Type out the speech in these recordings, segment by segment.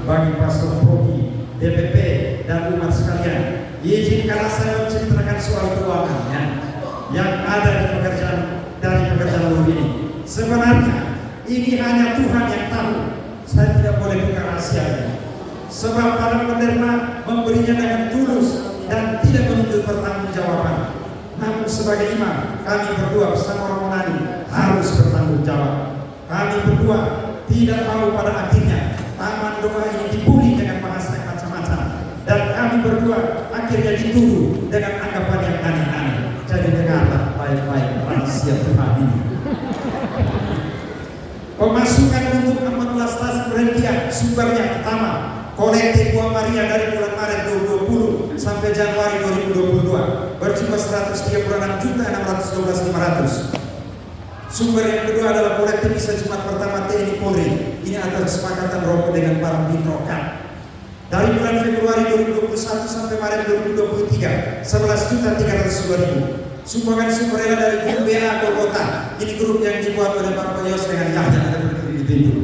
bagi Pastor Progi, DPP, dan umat sekalian. Izinkanlah saya menceritakan soal keuangannya yang ada di pekerjaan luhur ini. Sebenarnya ini hanya Tuhan yang tahu. Saya tidak boleh buka rahasianya. Sebab para penerima memberinya dengan tulus dan tidak menuntut pertanggungjawaban. Namun sebagai imam, kami berdua bersama Romonani harus bertanggung jawab. Kami berdua tidak mau pada akhirnya taman doa ini dibully dengan bahasa yang macam-macam, dan kami berdua akhirnya dituduh dengan anggapan yang aneh-aneh. Jadi dengarlah baik-baik rahasia Tuhan ini. Pemasukan untuk 14 tas perhentian sumbernya pertama, kolektif Buah Maria dari bulan Maret 2020 sampai Januari 2022 berjumlah 136.612.500. Sumber yang kedua adalah kolektif misa Jumat pertama TNI Polri. Ini atas kesepakatan Romo dengan para mitrokan. Dari bulan Februari 2021 sampai Maret 2023 11.302.000. Sumbangan sukarela dari grup BA Golgota. Ini grup yang dibuat oleh Pak Yos dengan Yahya ada berdiri di pintu.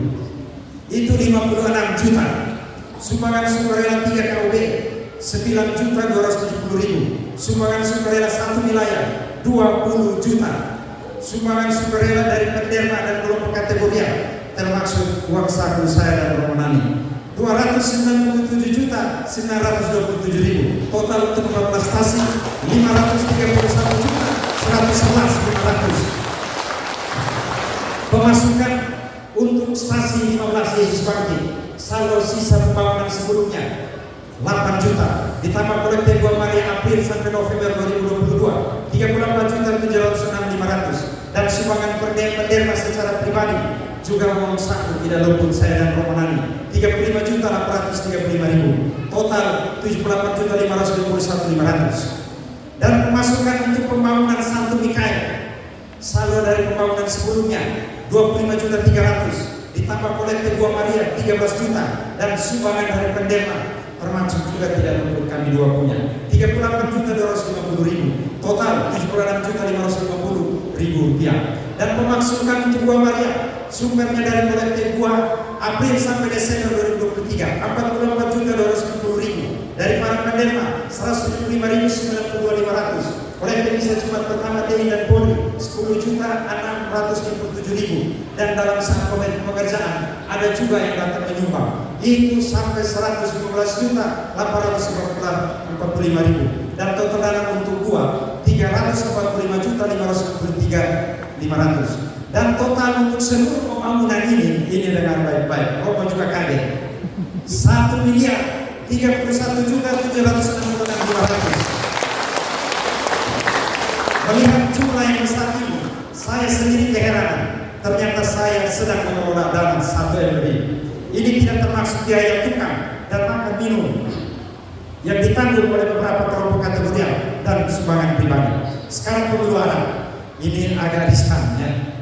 Itu 56 juta. Sumbangan sukarela 3 KUB 9.270.000. Sumbangan sukarela 1 wilayah 20 juta. Sumbangan sukarela dari penderma dan kelompok kategori termasuk uang saku saya dan Romonani 297.927.000. Total untuk 14 stasi 531.111.500. Pemasukan untuk stasi 15 Yesus Bangkit saldo sisa pembangunan sebelumnya 8 juta, ditambah kolektif Buah Maria April sampai November 2022 34.706.500, dan sumbangan penderma secara pribadi juga uang saku tidak luput saya dan Romonani 35.835.000. Total 78.521.500. Dan pemasukan untuk pembangunan Santo Mikael saldo dari pembangunan sebelumnya 25.300, ditambah kolektif Buah Maria 13 juta, dan sumbangan dari penderma termasuk juga tidak luput kami dua punya 38.250.000. Total 76.550.000 rupiah. Dan pemasukan untuk Buah Maria sumbernya dari kolektif Buah April sampai Desember 2023 44.250.000. Dari para penerima 175.092.500. Kolektif misa Jumat pertama TNI dan Polri 10.657.000. Dan dalam saat pekerjaan ada juga yang datang menyumbang, itu sampai 115.845.000. Dan total dana untuk gua 345.543.500. Dan total untuk seluruh pembangunan ini dengar baik-baik, Romo juga kaget, 1.031.766.500. Melihat jumlah yang besar ini, saya sendiri keheranan. Ternyata saya sedang mengelola dana 1 M lebih. Ini tidak termasuk biaya tukang dan makan minum yang ditanggung oleh beberapa kelompok kategori dan sumbangan pribadi. Sekarang pengeluaran ini agak riskan ya.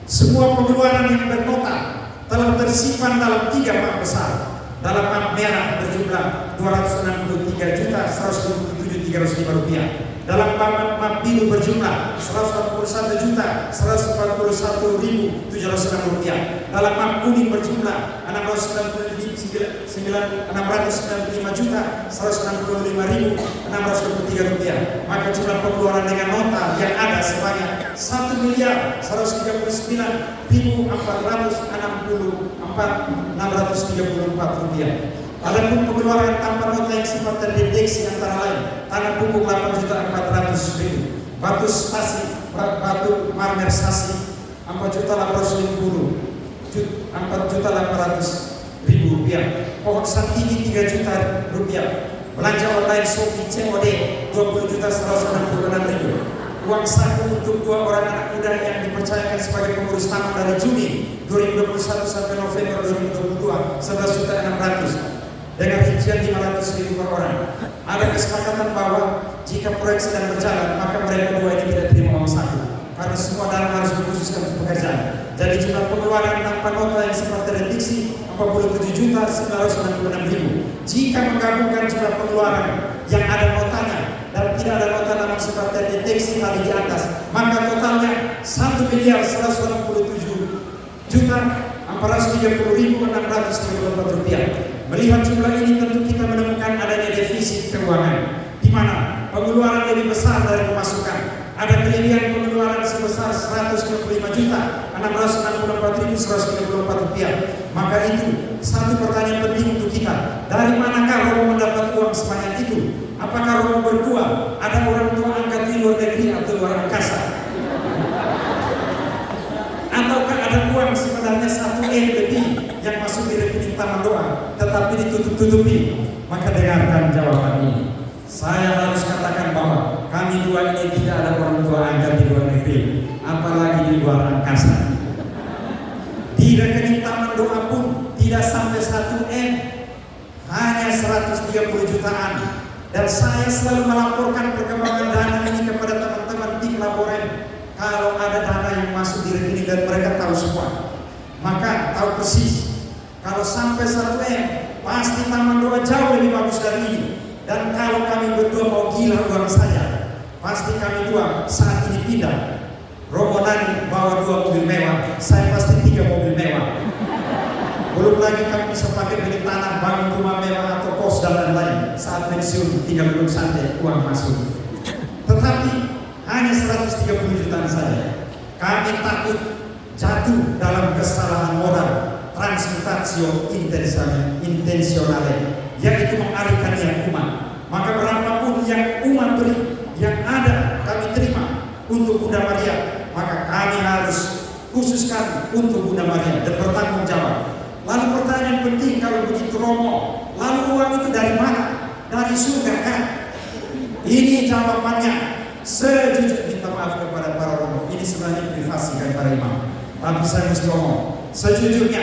Semua pengeluaran yang bernota telah tersimpan dalam 3 map besar. Dalam map merah berjumlah 263.127.305 rupiah. Dalam map biru berjumlah 141.141.706 rupiah. Dalam map kuning berjumlah 695.165.623 rupiah. Maka jumlah pengeluaran dengan nota yang ada sebanyak 1.139.464.634 rupiah. Adapun pengeluaran tanpa nota yang sempat terdeteksi antara lain tanah pupuk 8.400.000, batu stasi, batu marmer stasi 4.850.000, 4.800.000 rupiah, pohon santini 3 juta rupiah, belanja online Shopee COD 20.166.000, uang saku untuk 2 orang anak muda yang dipercayakan sebagai pengurus taman dari Juni 2021 sampai November 2022 11.600.000 dengan rincian 500.000 per orang. Ada kesepakatan bahwa jika proyek sedang berjalan maka mereka dua ini tidak terima uang saku karena semua dana harus dikhususkan untuk pekerjaan. Jadi jumlah pengeluaran tanpa nota yang sempat terdeteksi 47.996.000. Jika menggabungkan jumlah pengeluaran yang ada notanya dan tidak ada nota namun sempat terdeteksi tadi di atas, maka totalnya 1.187.430.634 rupiah. Melihat jumlah ini tentu kita menemukan adanya defisit keuangan, di mana pengeluaran lebih besar dari pemasukan. Ada kelebihan pengeluaran sebesar 125.664.134 rupiah. Maka itu satu pertanyaan penting untuk kita. Dari manakah Romo mendapat uang sebanyak itu? Apakah Romo berdua? Ada orang tua angkat di luar negeri atau luar angkasa? Ataukah ada uang sebenarnya 1 M lebih yang masuk di rekening Taman Doa tetapi ditutup-tutupi? Maka dengarkan jawaban ini. Saya harus katakan bahwa kami dua ini tidak ada orang tua angkat di luar negeri, apalagi di luar angkasa. Di rekening Taman Doa pun tidak sampai 1 M, hanya 130 jutaan. Dan saya selalu melaporkan perkembangan dana ini kepada teman-teman tim laporan. Kalau ada dana yang masuk di rekening dan mereka tahu semua, maka tahu persis. Kalau sampai 1 M, pasti Taman Doa jauh lebih bagus dari ini. Dan kalau kami berdua mau gila uang saya, pasti kami dua saat ini pindah. Romo Nani bawa 2 mobil mewah, saya pasti 3 mobil mewah. Belum lagi kami bisa pakai beli tanah, bangun rumah mewah atau kos dan lain-lain. Saat pensiun tinggal duduk santai, uang masuk. Tetapi hanya 130 jutaan saja. Kami takut jatuh dalam kesalahan modal transmutatio intensionale, yaitu mengalihkan niat umat. Maka berapapun yang umat beri, yang ada kami terima untuk Bunda Maria, maka kami harus khususkan untuk Bunda Maria dan bertanggung jawab. Lalu pertanyaan penting kalau begitu Romo, lalu uang itu dari mana? Dari surga kan? Ini jawabannya. Sejujurnya, minta maaf kepada para Romo, ini sebenarnya privasi kan para imam, tapi saya mesti ngomong. Sejujurnya,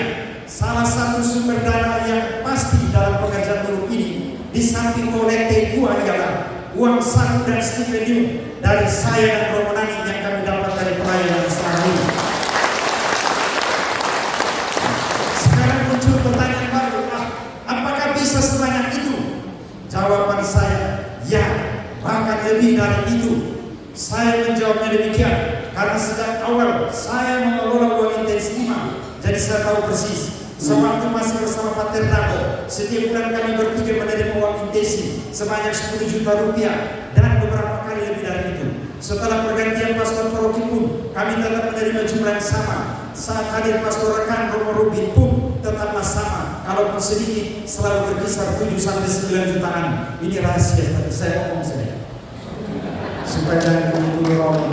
salah satu sumber dana yang pasti dalam pekerjaan guru ini, di samping kolekte gua adalah uang saku dan stipendium dari saya dan Romo Nani yang kami dapat dari perayaan selama ini. Sekarang muncul pertanyaan baru, apakah bisa sebanyak itu? Jawaban saya, ya, bahkan lebih dari itu. Saya menjawabnya demikian karena sejak awal saya mengelola uang intensi imam, jadi saya tahu persis. Sewaktu masih bersama Pater Dago, setiap bulan kami bertiga menerima uang intensi sebanyak 10 juta rupiah dan beberapa kali lebih dari itu. Setelah pergantian pastor paroki pun kami tetap menerima jumlah yang sama. Saat hadir pastor rekan Romo Rubin pun tetaplah sama. Kalaupun sedikit selalu berkisar 7 sampai 9 jutaan. Ini rahasia, tapi saya ngomong saja supaya jangan mengumpul Romo.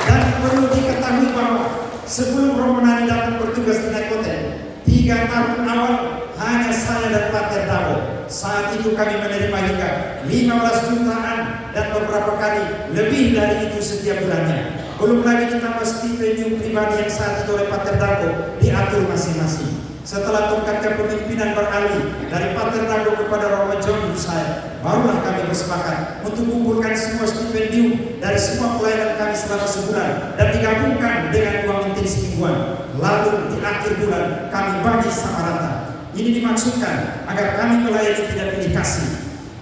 Dan perlu diketahui bahwa sebelum Romo Nani datang bertugas di Naikoten, 3 tahun awal hanya saya dan Pater Dago. Saat itu kami menerima hingga 15 jutaan dan beberapa kali lebih dari itu setiap bulannya. Belum lagi ditambah stipendium pribadi yang saat itu oleh Pater Dago diatur masing-masing. Setelah tongkat kepemimpinan beralih dari Pater Dago kepada Romo John saya, barulah kami bersepakat untuk mengumpulkan semua stipendium dari semua pelayanan kami selama sebulan dan digabungkan dengan uang intensi mingguan. Lalu di akhir bulan kami bagi sama rata. Ini dimaksudkan agar kami melayani tidak pilih kasih.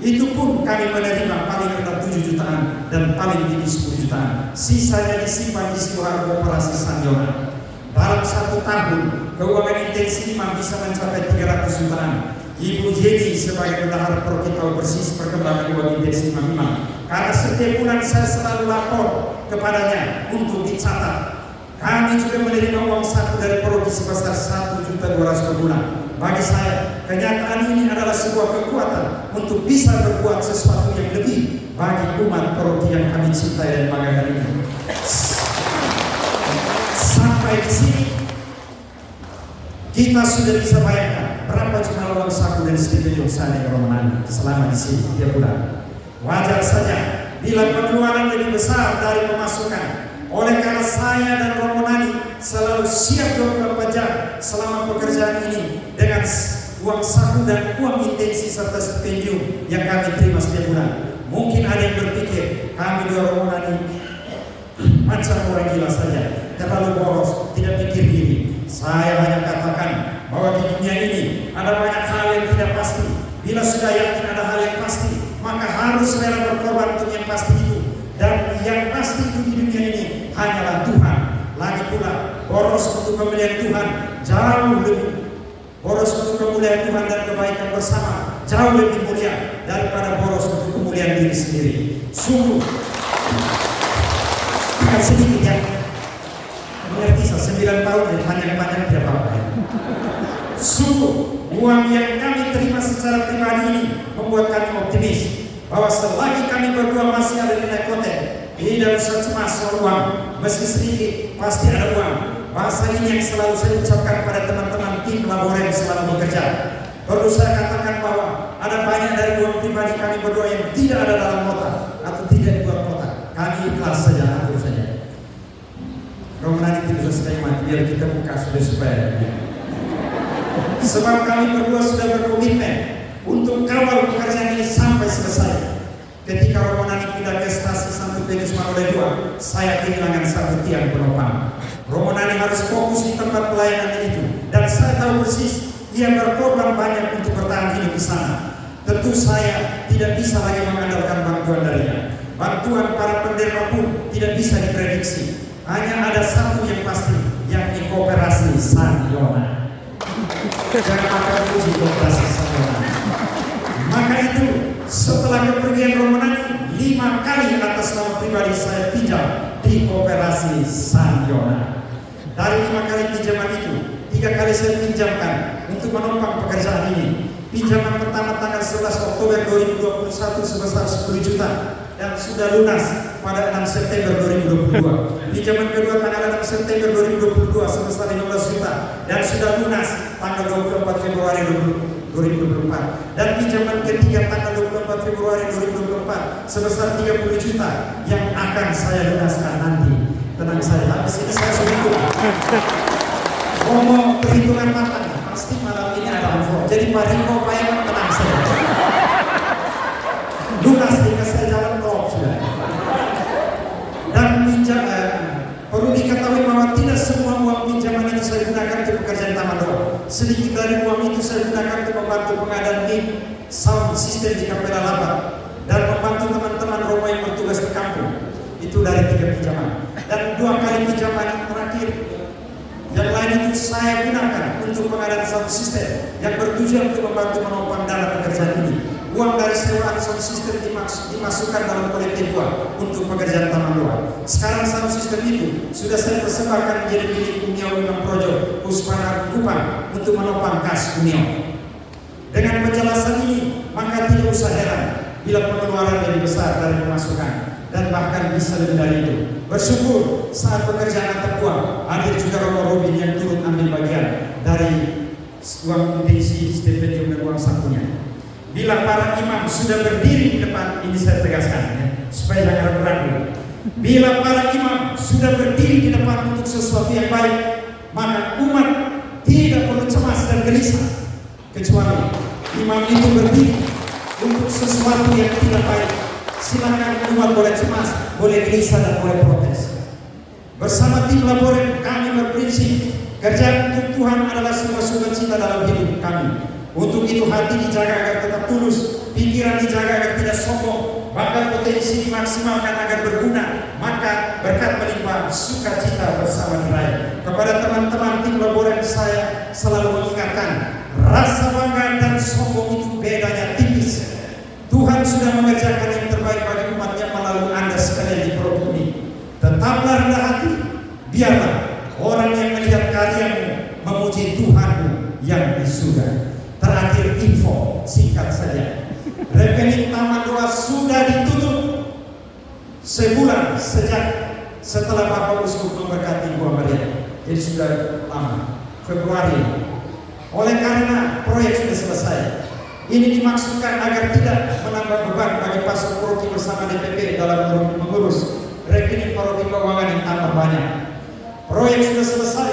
Itu pun kami menerima paling rendah 7 jutaan dan paling tinggi 10 jutaan. Sisanya disimpan di Sidoarjo Operasi Sandiona. Dalam 1 tahun, keuangan intensi imam bisa mencapai 300 jutaan. Ibu Jenny sebagai bendahara paroki tahu persis perkembangan uang intensi imam. Karena setiap bulan saya selalu lapor kepadanya untuk dicatat. Kami juga menerima uang saku dari paroki sebesar 1,2 juta per bulan. Bagi saya, kenyataan ini adalah sebuah kekuatan untuk bisa berbuat sesuatu yang lebih bagi umat paroki yang kami cintai dan banggakan ini. Sampai di sini kita sudah bisa bayangkan berapa jumlah uang saku dan stipendium saya di Romo Nani selama di sini tiap bulan. Wajar saja bila pengeluaran lebih besar dari pemasukan. Oleh karena saya dan Romo Nani selalu siap 24 jam selama pekerjaan ini dengan uang saku dan uang intensi serta stipendium yang kami terima setiap bulan. Mungkin ada yang berpikir kami dua Romo Nani macam orang gila saja, terlalu boros, tidak pikir diri. Saya hanya katakan bahwa di dunia ini ada banyak hal yang tidak pasti. Bila sudah yakin ada hal yang pasti, maka harus rela berkorban untuk yang pasti itu. Dan yang pasti itu di dunia ini hanyalah Tuhan. Lagi pula boros untuk pembelian Tuhan jauh lebih Boros untuk kemuliaan Tuhan dan kebaikan bersama jauh lebih mulia daripada boros untuk kemuliaan diri sendiri. Sungguh bukan sedikit ya, mengerti 9 tahun dan panjang-panjang tidak apa-apa. Sungguh uang yang kami terima secara pribadi ini membuat kami optimis bahwa selagi kami berdua masih ada di Nekotek, tidak usah cemas soal uang. Meski sedikit pasti ada uang. Bahasa ini yang selalu saya ucapkan pada teman-teman tim Laboren selama bekerja. Perlu saya katakan bahwa ada banyak dari uang pribadi kami berdua yang tidak ada dalam kotak atau tidak dibuat kotak. Kami ikhlas saja, atur saja. Rombongan itu selesai mati, biar kita buka sudah supaya. Sebab kami berdua sudah berkomitmen untuk kawal pekerjaan ini sampai selesai. Ketika rombongan pindah ke stasi Santo Petrus Manole 2, saya kehilangan satu tiang penopang. Rombongan harus fokus di tempat pelayanan itu, dan saya tahu persis ia berkorban banyak untuk bertahan hidup di sana. Tentu saya tidak bisa lagi mengandalkan bantuan darinya. Bantuan para penderma pun tidak bisa diprediksi. Hanya ada satu yang pasti, yakni Koperasi San Yona. Jangan akan puji Koperasi San Yona. Maka itu setelah kepergian rombongan 5 kali atas nama pribadi saya pinjam di Koperasi San Yona. Dari 5 kali pinjaman itu, 3 kali saya pinjamkan untuk menopang pekerjaan ini. Pinjaman pertama tanggal 11 Oktober 2021 sebesar 10 juta dan sudah lunas pada 6 September 2022. Pinjaman kedua tanggal 6 September 2022 sebesar 15 juta dan sudah lunas tanggal 24 Februari 2024. Dan pinjaman ketiga tanggal 24 Februari 2024 sebesar 30 juta yang akan saya lunaskan nanti. Tenang saya, habis ini saya sudah ngomong perhitungan matang. Pasti malam ini ada info. Jadi Pak Riko Payaman tenang saja. Lunas jika saya jalan tol sudah. Dan perlu diketahui bahwa tidak semua uang pinjaman itu saya gunakan untuk pekerjaan taman doa. Sedikit dari uang itu saya gunakan untuk membantu pengadaan mic sound system di Kapela Lapa dan membantu teman-teman Roma yang bertugas di kampung. Itu dari 3 pinjaman. Dan 2 kali pinjaman yang terakhir yang lain itu saya gunakan untuk pengadaan sound system yang bertujuan untuk membantu menopang dalam pekerjaan ini. Uang dari sewaan sound system dimasukkan dalam kolektif uang untuk pekerjaan taman doa. Sekarang sound system itu sudah saya persembahkan menjadi milik Uniau Imam Projo Puspana Kupang untuk menopang kas Uniau. Dengan penjelasan ini, maka tidak usah heran bila pengeluaran lebih besar dari pemasukan dan bahkan bisa lebih dari itu. Bersyukur saat pekerjaan atap uang hadir juga Romo Robin yang turut ambil bagian dari uang intensi stipendium dan uang sakunya. Bila para imam sudah berdiri di depan, ini saya tegaskan ya, supaya jangan ragu. Bila para imam sudah berdiri di depan untuk sesuatu yang baik, maka umat tidak perlu cemas dan gelisah. Kecuali imam itu berdiri untuk sesuatu yang tidak baik, silakan umat boleh cemas, boleh gelisah dan boleh protes. Bersama tim Laboren kami berprinsip kerjaan untuk Tuhan adalah sebuah sukacita dalam hidup kami. Untuk itu hati dijaga agar tetap tulus, pikiran dijaga agar tidak sombong, bahkan potensi dimaksimalkan agar berguna, maka berkat melimpah sukacita bersama diraih. Kepada teman-teman tim Laboren saya selalu mengingatkan, rasa bangga dan sombong itu bedanya tipis. Tuhan sudah mengerjakan yang terbaik bagi umatnya melalui Anda sekalian di Provinsi ini. Tetaplah rendah hati, biarlah orang yang melihat karyamu memuji Tuhanmu yang di surga. Terakhir info singkat saja, rekening taman doa sudah ditutup sebulan sejak setelah Bapak Uskup memberkati Ibu Maria. Jadi sudah lama, Februari. Oleh karena proyek sudah selesai, ini dimaksudkan agar tidak menambah beban bagi pasar paroki bersama DPP dalam mengurus rekening paroki keuangan yang tambah banyak. Proyek sudah selesai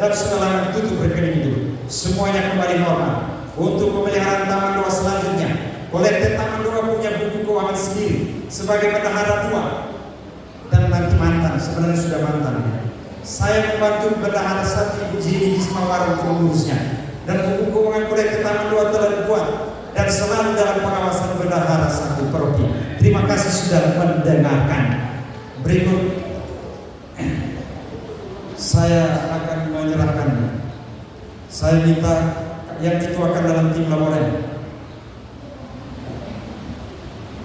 dan sudah lama ditutup rekening itu. Semuanya kembali normal. Untuk pemeliharaan taman doa selanjutnya, kolektif taman doa punya buku keuangan sendiri sebagai bendahara tua dan nanti mantan, sebenarnya sudah mantan. Saya membantu bendahara saat Ibu Jini Ismawar untuk mengurusnya, dan buku keuangan kolektif taman doa telah dibuat dan selalu dalam pengawasan bendahara satu paroki. Terima kasih sudah mendengarkan. Berikut saya akan menyerahkan. Saya minta yang dituakan dalam tim laboren.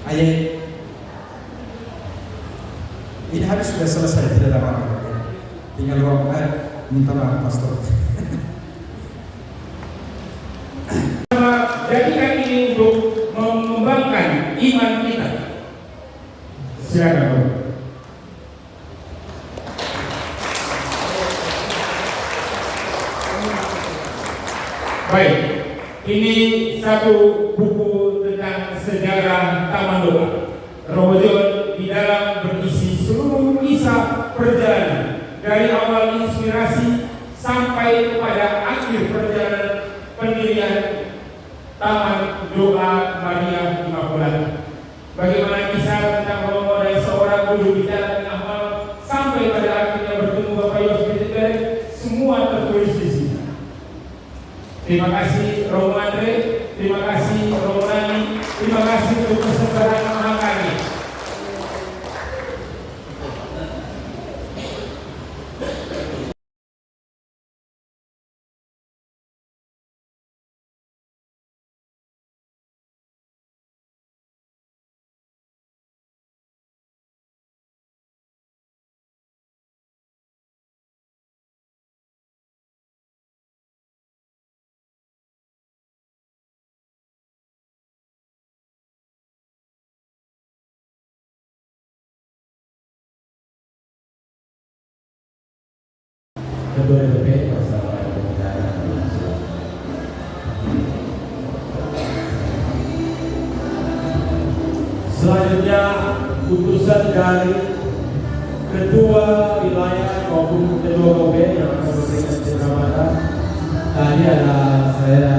Ayat ini habis sudah selesai, tidak ada apa-apa. Tinggal ruang minta maaf pastor. Jadikan ini untuk mengembangkan iman kita. Silakan Bro. Baik, ini satu buku tentang sejarah Taman Doa. Romo John di dalam berisi seluruh kisah perjalanan dari awal inspirasi sampai kepada akhir perjalanan pendirian Taman Doa Maria Immaculata. Bagaimana kisah tentang Romo dari seorang guru bicara tengah malam sampai pada akhirnya bertemu Bapak Yosef Peter, semua tertulis di sini. Terima kasih Romo Andre, terima kasih Romo Nani, terima kasih untuk kesempatan mengangkatnya. Ketua DPP Persatuan Negara Indonesia. Selanjutnya putusan dari Ketua Wilayah maupun Ketua OB yang akan memberikan pengamatan. Tadi ada saya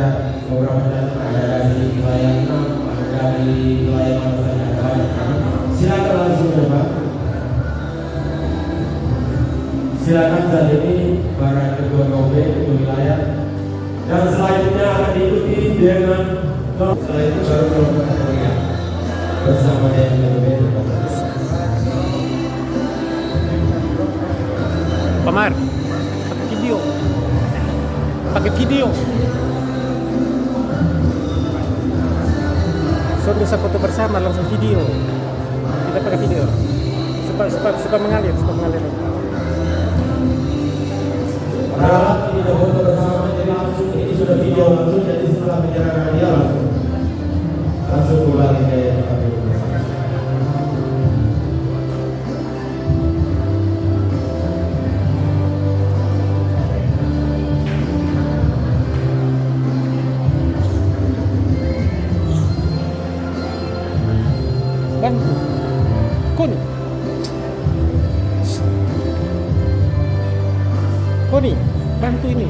beberapa data, ada dari wilayah 6, ada dari wilayah mana saja. Silakan langsung Bapak. Silakan saat ini para ketua OB, ketua wilayah, dan selanjutnya akan diikuti dengan setelah itu baru kelompok kategori bersama dengan OB. Pamar, pakai video. So bisa foto bersama langsung video. Kita pakai video. Supaya mengalir. Harap ini foto bersama, jadi langsung ini sudah video langsung, jadi setelah penjelasan dia langsung kembali ke KPU. Bantu. Koni, bantu ini.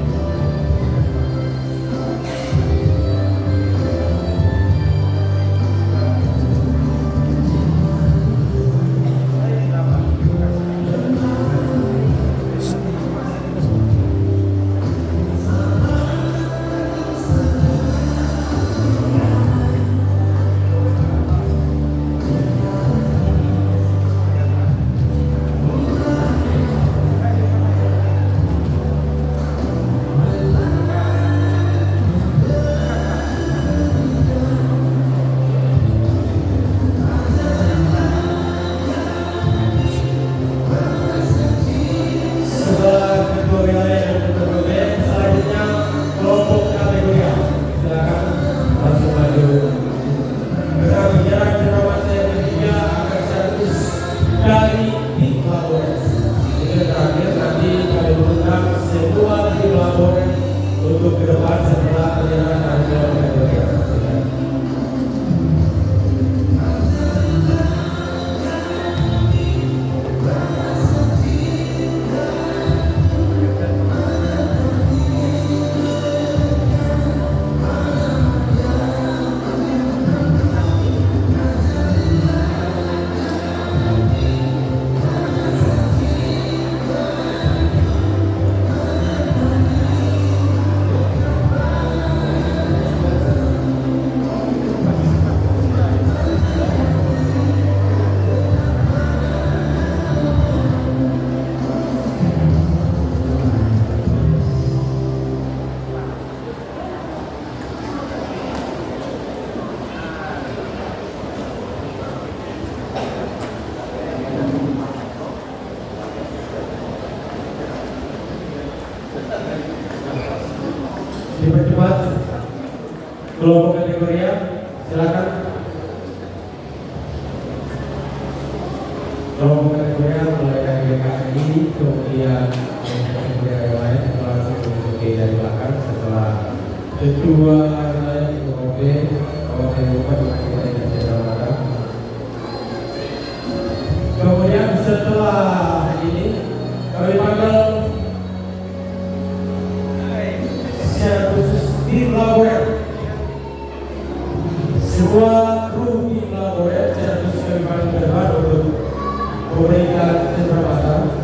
Kelompok kategori A, silakan. Kelompok kategori A mulai dari BKI, kemudian kategori yang lain langsung ke dari belakang setelah ketua OB, kemudian setelah ini kami panggil secara khusus tim laborer. Semua kru tim laborer secara khusus kami panggil ke depan untuk memberikan cenderamata.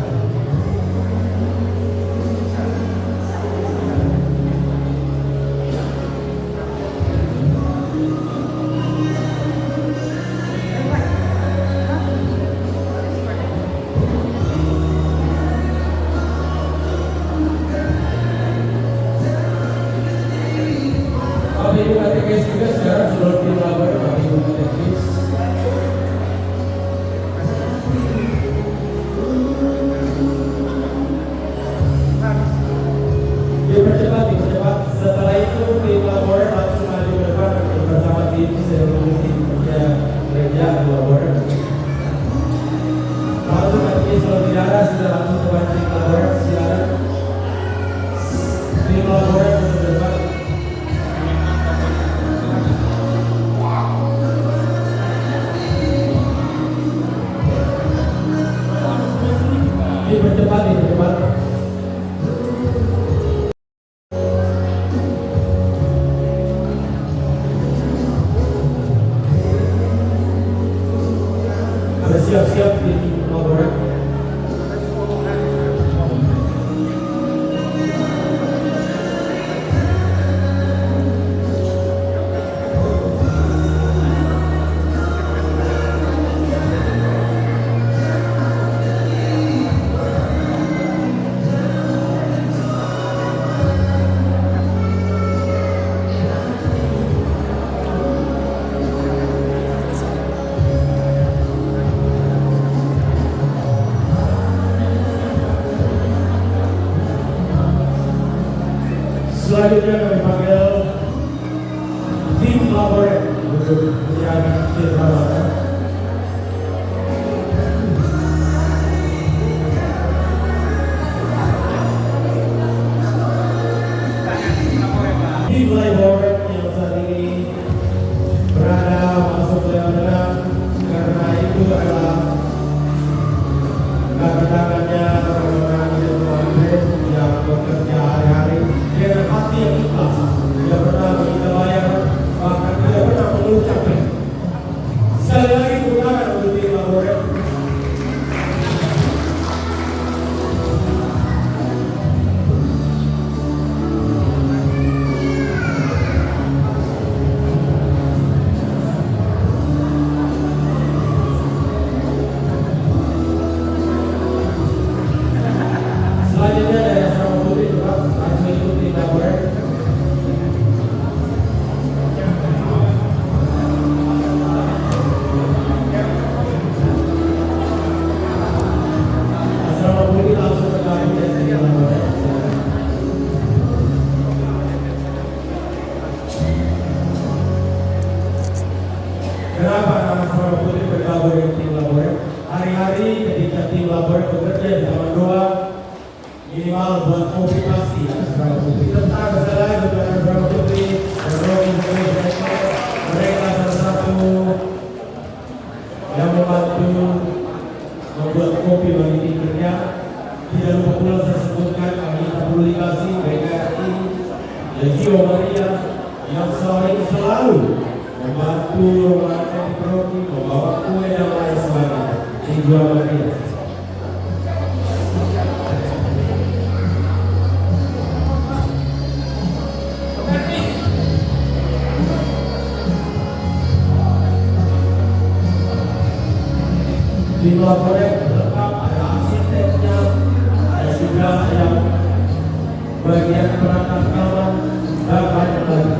Ibu katekis juga sekarang sudah tim laborer, Ibu katekis. Dipercepat. Setelah itu tim laborer langsung maju ke depan bersama tim seremoni gereja laborer. Langsung katekis kalau tidak ada sudah langsung ke depan tim laborer, silakan. Tim laborer ke depan. Dipercepat. Siap-siap di laborer. Selanjutnya kami panggil tim laborer untuk menjaga cenderamata. Tim laborer yang saat ini berada masuk ke dalam, karena itu adalah kaki tangannya orang-orang yang bekerja hari-hari dengan hati yang ikhlas, tidak pernah mengingat layar, bahkan tidak pernah mengucapkan. Sekali lagi tepuk tangan untuk tim laborer. Selanjutnya dari asrama putri tetap langsung ikut tim laborer. Asrama putri langsung bergabung dengan tim laborer. Kenapa nama asrama putri bergabung dengan tim laborer? Hari-hari ketika tim laborer bekerja di taman doa, minimal buat motivasi asrama putri. Tentang masalah kepada asrama putri, mereka salah satu yang membantu membuat kopi bagi tim kerja. Tidak lupa pula saya sebutkan anggota publikasi BKI Legio Maria yang selalu membantu melakukan roti, membawa kue dan lain sebagainya. Legio Maria. Di laborer lengkap, ada arsiteknya, ada juga yang bagian perangkat kamar dan banyak lagi.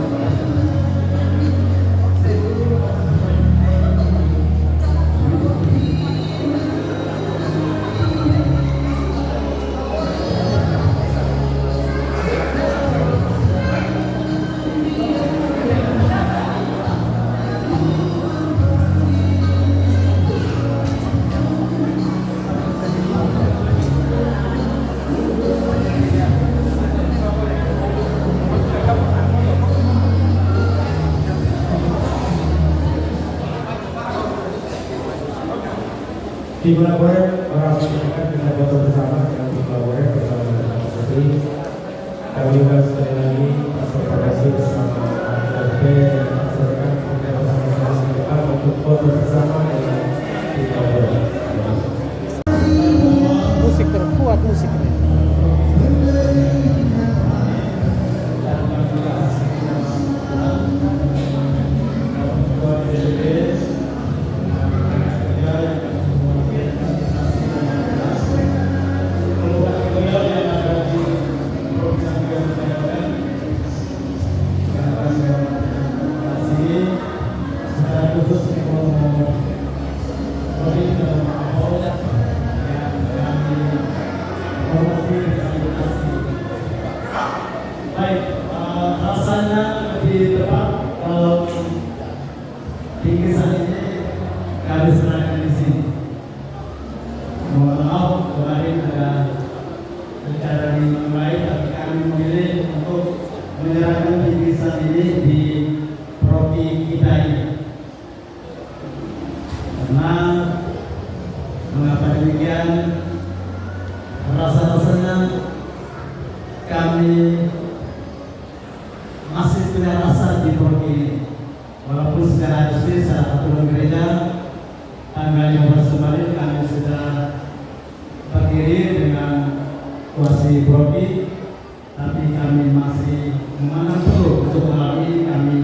Tim Laborer orang menyampaikan kita foto bersama dengan tim Laborer bersama dengan Putri. Kami juga sekali lagi terima kasih bersama RP dan masyarakat kita bersama-sama di depan untuk foto bersama dengan tim Laborer. Musik terkuat musik ini. Baik, rasanya lebih tepat kalau bingkisan ini kami serahkan di sini. Mohon maaf kemarin ada acara di lain, tapi kami memilih untuk menyerahkan bingkisan ini di prodi kita ini. Karena mengapa demikian? Rasa-rasanya kami masih punya rasa di prodi ini, walaupun secara resmi secara aturan gereja tanggal 15 kemarin kami sudah berdiri dengan kuasi prodi, tapi kami masih memandang perlu untuk melalui kami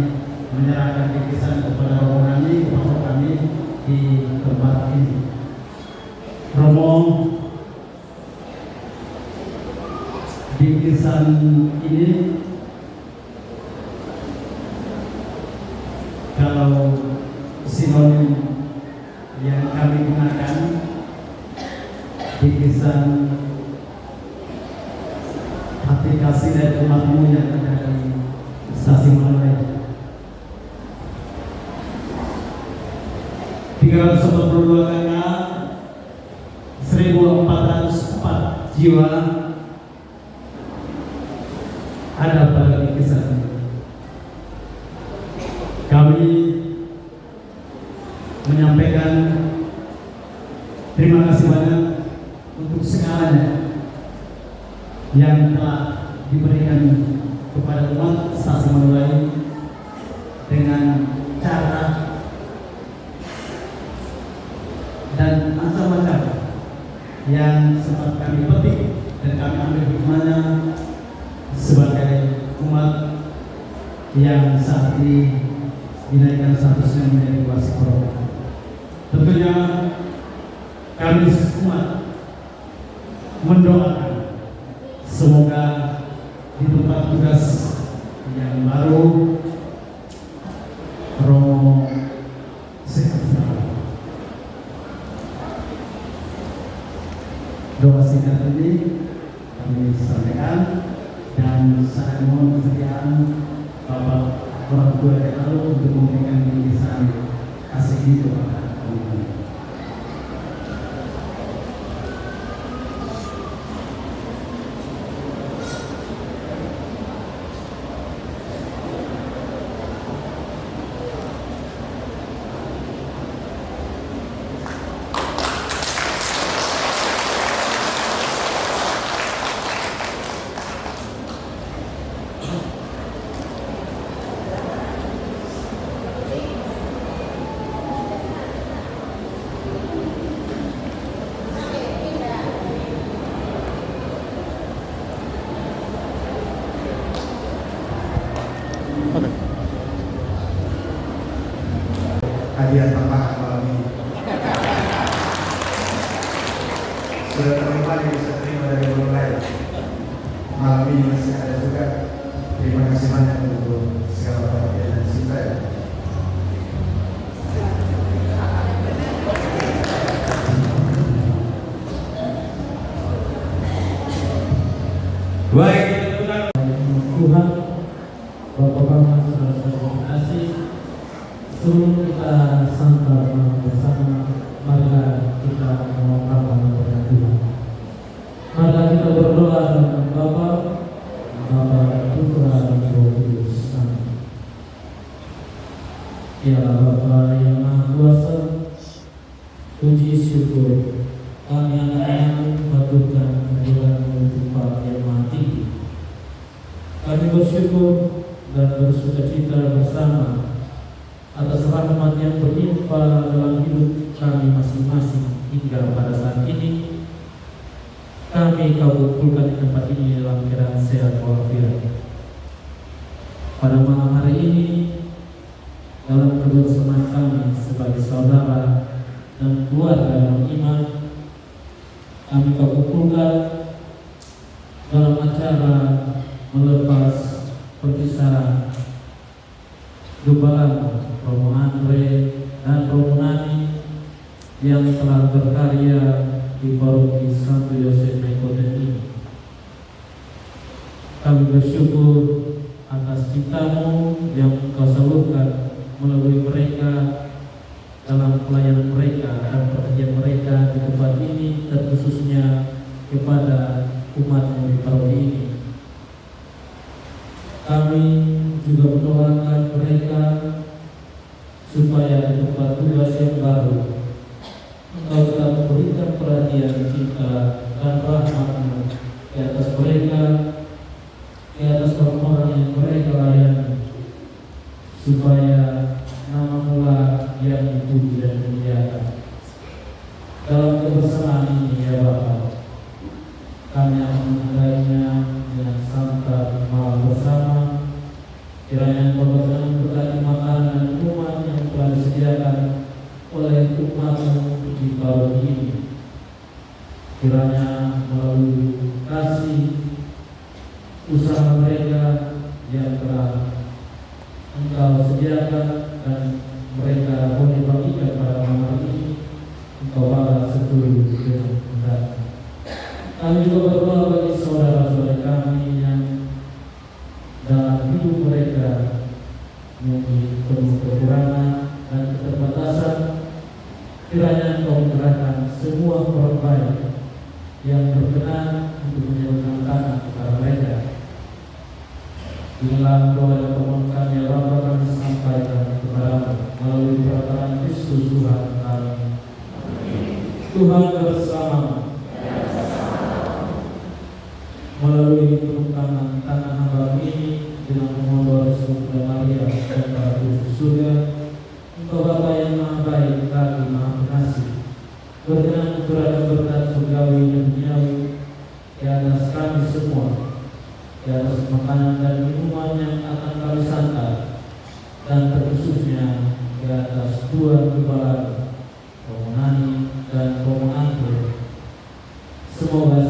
menyerahkan bingkisan kepada rombongan kami di tempat ini. Romo, bingkisan ini kalau sinonim yang kami gunakan, bingkisan aplikasi dari umatmu yang ada di stasiun Malaya. 342 kakak, 1404 jiwa ada pada bingkisan ini. Kami menyampaikan terima kasih banyak untuk segalanya yang telah diberikan kepada umat stasiun Manulai dengan cara dan macam-macam yang sempat kami petik dan kami ambil hikmahnya sebagai umat yang saat ini dinaikkan statusnya menjadi kuasi corona. Tentunya kami semua mendoakan semoga di tempat tugas yang baru Romo sehat selalu. Doa singkat ini kami sampaikan dan saya mohon kesediaan Bapak orang tua yang lalu untuk memberikan bingkisan kasih ini kepada kami. Hadiah tambahan malam ini sudah terima yang bisa terima dari orang lain. Malam ini masih ada juga. Terima kasih banyak untuk segala perhatian dan cinta. Baik, Tuhan, Bapak-Bapak, Saudara-saudara terima kasih. Sebelum kita santap bersama, marilah kita mengungkapkan kepada Tuhan. Marilah kita berdoa dengan Bapa, Putra dan Roh Kudus. Amin. Ya Bapa yang Maha Kuasa, puji puji syukur kami anak-anak mengaturkan kehadiran Bapa yang Maha Tinggi. Kami bersyukur dan bersukacita bersama atas rahmat yang berlimpah dalam hidup kami masing-masing hingga pada saat ini. Kami Kau kumpulkan di tempat ini dalam keadaan sehat walafiat. Pada malam hari ini, dalam kebersamaan kami sebagai saudara dan keluarga dalam iman, kami Kau kumpulkan dalam acara melepas perpisahan Gembala Romo Andre dan Romo Nani yang telah berkarya di Paroki Santo Yosef Mekoten ini. Kami bersyukur atas cinta-Mu yang Kau salurkan melalui mereka dalam pelayanan mereka dan perhatian mereka di tempat ini, terkhususnya kepada umat-Mu di paroki ini. Kami juga mendoakan mereka supaya di tempat tugas yang baru Engkau tetap memberikan perhatian, cinta, dan rahmat-Mu di atas mereka, di atas orang-orang yang mereka layani, supaya nama-Mu lah yang dipuji dan dimuliakan. Dalam kebersamaan ini ya Bapa, kami akan menandainya dengan santap malam bersama. Kiranya Engkau berkati makanan dan minuman yang telah disediakan oleh umat-Mu di paroki ini. Kiranya melalui kasih usaha mereka yang telah Engkau sediakan dan mereka boleh bagikan pada malam hari ini, Engkau balas seluruh dengan benar. Kami juga berdoa bagi saudara-saudara kami yang dalam hidup mereka mungkin penuh kekurangan dan keterbatasan. Kiranya Engkau menggerakkan semua orang baik yang berkenan untuk menyalurkan tangan kepada mereka. Inilah doa dan permohonan kami ya Bapa, kami sampaikan kepada-Mu melalui perkataan Kristus Tuhan kami. Tuhan bersama-Mu. Melalui perkataan tangan hamba ini dengan memohon Bunda Maria dan para kudus surga, Engkau Bapa yang Maha Baik lagi Maha Pengasih, berkenan curahkan berkat surgawi dan duniawi di atas kami semua, di atas makanan dan minuman yang akan kami santap, dan terkhususnya di atas dua gembala Romo Nani dan Romo Andre. Semoga